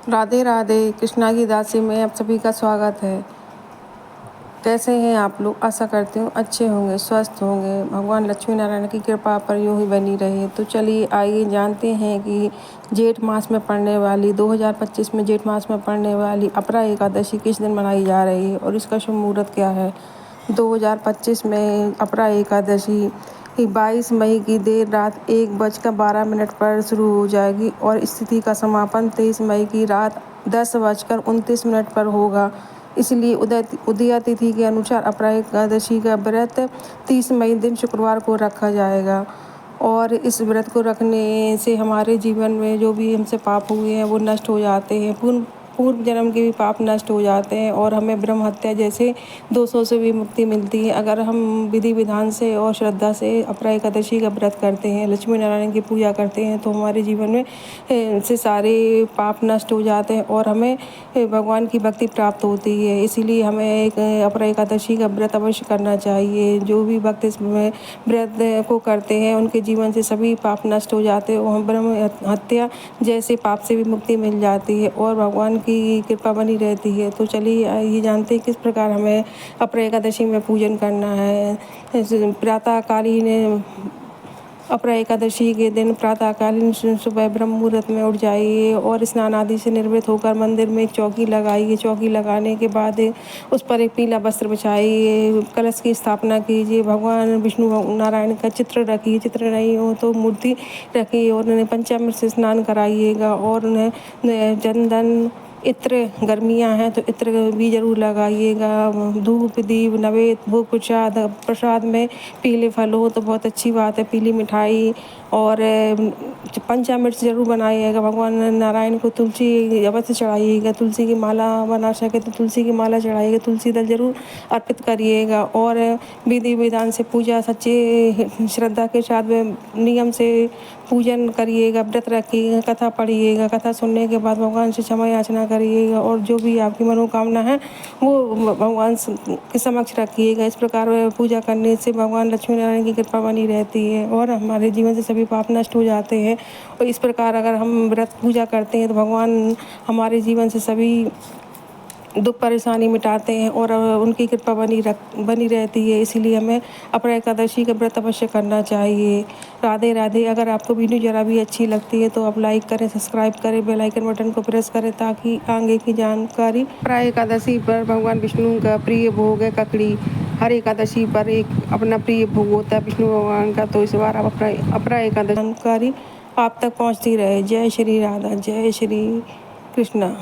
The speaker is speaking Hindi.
राधे राधे। कृष्णा की दासी में आप सभी का स्वागत है। कैसे हैं आप लोग? आशा करती हूँ अच्छे होंगे, स्वस्थ होंगे। भगवान लक्ष्मी नारायण की कृपा पर यूँ ही बनी रहे। तो चलिए आइए जानते हैं कि जेठ मास में पड़ने वाली 2025 में जेठ मास में पड़ने वाली अपरा एकादशी किस दिन मनाई जा रही है और इसका शुभ मुहूर्त क्या है। 2025 में अपरा एकादशी 22 मई की देर रात 1:12 पर शुरू हो जाएगी और इस तिथि का समापन 23 मई की रात 10:29 पर होगा। इसलिए उदया तिथि के अनुसार अपरा एकादशी का व्रत 30 मई दिन शुक्रवार को रखा जाएगा और इस व्रत को रखने से हमारे जीवन में जो भी हमसे पाप हुए हैं वो नष्ट हो जाते हैं। पूर्व जन्म के भी पाप नष्ट हो जाते हैं और हमें ब्रह्म हत्या जैसे दोषों से भी मुक्ति मिलती है। अगर हम विधि विधान से और श्रद्धा से अपरा एकादशी का व्रत करते हैं, लक्ष्मी नारायण की पूजा करते हैं तो हमारे जीवन में से सारे पाप नष्ट हो जाते हैं और हमें भगवान की भक्ति प्राप्त होती है। इसीलिए हमें एक अपरा एकादशी का व्रत अवश्य करना चाहिए। जो भी भक्त इस व्रत को करते हैं उनके जीवन से सभी पाप नष्ट हो जाते हैं और ब्रह्म हत्या जैसे पाप से भी मुक्ति मिल जाती है और भगवान की कृपा बनी रहती है। तो चलिए ये जानते हैं किस प्रकार हमें अपरा एकादशी में पूजन करना है। प्रातःकालीन अपरा एकादशी के दिन प्रातःकालीन सुबह ब्रह्म मुहूर्त में उठ जाइए और स्नान आदि से निर्वृत्त होकर मंदिर में एक चौकी लगाइए। चौकी लगाने के बाद उस पर एक पीला वस्त्र बिछाइए, कलश की स्थापना कीजिए, भगवान विष्णु नारायण का चित्र रखिए, चित्र नहीं हो तो मूर्ति रखिए और उन्हें पंचामृत से स्नान कराइएगा और उन्हें चंदन इत्र, गर्मियाँ हैं तो इत्र भी ज़रूर लगाइएगा। धूप दीप नैवेद्य भोग प्रसाद में पीले फल हो तो बहुत अच्छी बात है, पीली मिठाई और पंचामृत ज़रूर बनाइएगा। भगवान नारायण को तुलसी अवश्य चढ़ाइएगा, तुलसी की माला बना सके तो तुलसी की माला चढ़ाइएगा, तुलसी दल ज़रूर अर्पित करिएगा और विधि विधान से पूजा सच्चे श्रद्धा के साथ नियम से पूजन करिएगा, व्रत रखिएगा, कथा पढ़िएगा। कथा सुनने के बाद भगवान से क्षमा याचना करिएगा और जो भी आपकी मनोकामना है वो भगवान के समक्ष रखिएगा। इस प्रकार पूजा करने से भगवान लक्ष्मी नारायण की कृपा बनी रहती है और हमारे जीवन से सभी पाप नष्ट हो जाते हैं। और इस प्रकार अगर हम व्रत पूजा करते हैं तो भगवान हमारे जीवन से सभी दुख परेशानी मिटाते हैं और उनकी कृपा बनी रहती है। इसीलिए हमें अपरा एकादशी का व्रत अवश्य करना चाहिए। राधे राधे। अगर आपको वीडियो ज़रा भी अच्छी लगती है तो आप लाइक करें, सब्सक्राइब करें, बेल आइकन बटन को प्रेस करें ताकि आगे की जानकारी। अपरा एकादशी पर भगवान विष्णु का प्रिय भोग है ककड़ी। हर एकादशी पर एक अपना प्रिय भोग होता है विष्णु भगवान का, तो इस बार आप अपरा एकादशी जानकारी आप तक पहुँचती रहे। जय श्री राधा, जय श्री कृष्णा।